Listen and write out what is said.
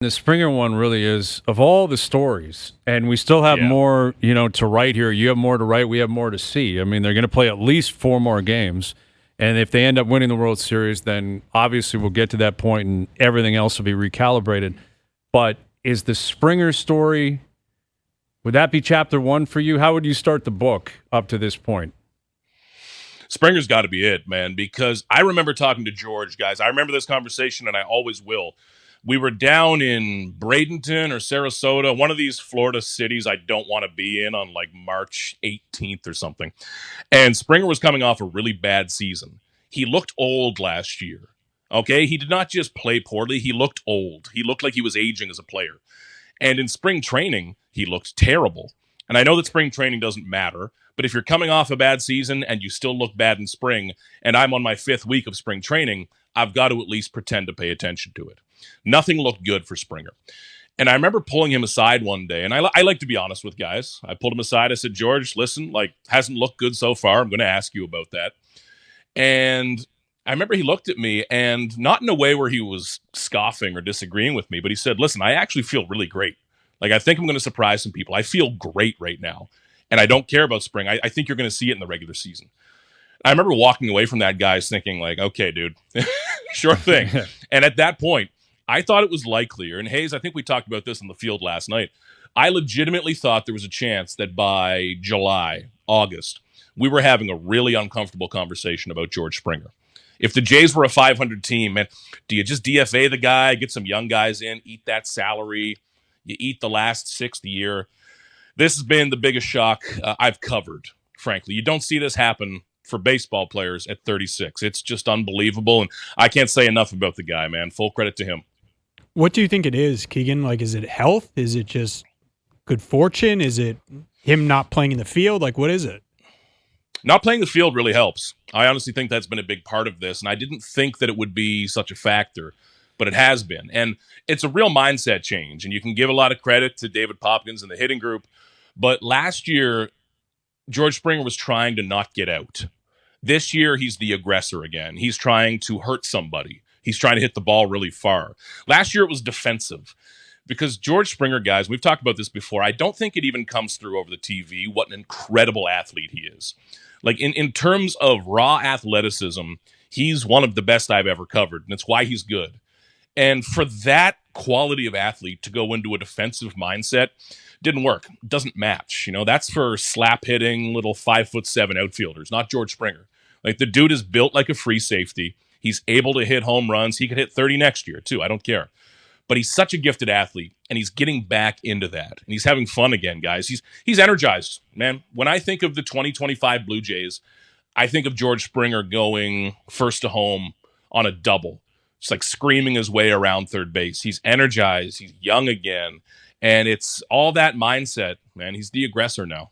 The Springer one really is, of all the stories, and we still have more, to write here. You have more to write. We have more to see. I mean, they're going to play at least 4 more games. And if they end up winning the World Series, then obviously we'll get to that point and everything else will be recalibrated. But is the Springer story, would that be chapter 1 for you? How would you start the book up to this point? Springer's got to be it, man, because I remember talking to George, guys. I remember this conversation, and I always will. We were down in Bradenton or Sarasota, one of these Florida cities I don't want to be in on like March 18th or something. And Springer was coming off a really bad season. He looked old last year. Okay, he did not just play poorly, he looked old. He looked like he was aging as a player. And in spring training, he looked terrible. And I know that spring training doesn't matter, but if you're coming off a bad season and you still look bad in spring, and I'm on my 5th week of spring training, I've got to at least pretend to pay attention to it. Nothing looked good for Springer. And I remember pulling him aside one day, and I like to be honest with guys. I pulled him aside. I said, George, listen, hasn't looked good so far. I'm going to ask you about that. And I remember he looked at me, and not in a way where he was scoffing or disagreeing with me, but he said, listen, I actually feel really great. I think I'm going to surprise some people. I feel great right now. And I don't care about spring. I think you're going to see it in the regular season. I remember walking away from that, guys, thinking okay, dude, sure thing. And at that point, I thought it was likelier. And Hayes, I think we talked about this in the field last night. I legitimately thought there was a chance that by July, August, we were having a really uncomfortable conversation about George Springer. If the Jays were a 500 team, man, do you just DFA the guy, get some young guys in, eat that salary, you eat the last 6th year? This has been the biggest shock I've covered, frankly. You don't see this happen for baseball players at 36. It's just unbelievable, and I can't say enough about the guy, man. Full credit to him. What do you think it is, Keegan? Is it health? Is it just good fortune? Is it him not playing in the field? What is it? Not playing the field really helps. I honestly think that's been a big part of this, and I didn't think that it would be such a factor, but it has been. And it's a real mindset change, and you can give a lot of credit to David Popkins and the hitting group, but last year, George Springer was trying to not get out. This year, he's the aggressor again. He's trying to hurt somebody. He's trying to hit the ball really far. Last year, it was defensive. Because George Springer, guys, we've talked about this before. I don't think it even comes through over the TV what an incredible athlete he is. In terms of raw athleticism, he's one of the best I've ever covered, and it's why he's good. And for that quality of athlete to go into a defensive mindset didn't work. Doesn't match. That's for slap hitting little 5'7" outfielders, not George Springer. The dude is built like a free safety. He's able to hit home runs. He could hit 30 next year, too. I don't care. But he's such a gifted athlete, and he's getting back into that. And he's having fun again, guys. He's energized, man. When I think of the 2025 Blue Jays, I think of George Springer going first to home on a double. Just screaming his way around third base. He's energized. He's young again. And it's all that mindset, man. He's the aggressor now.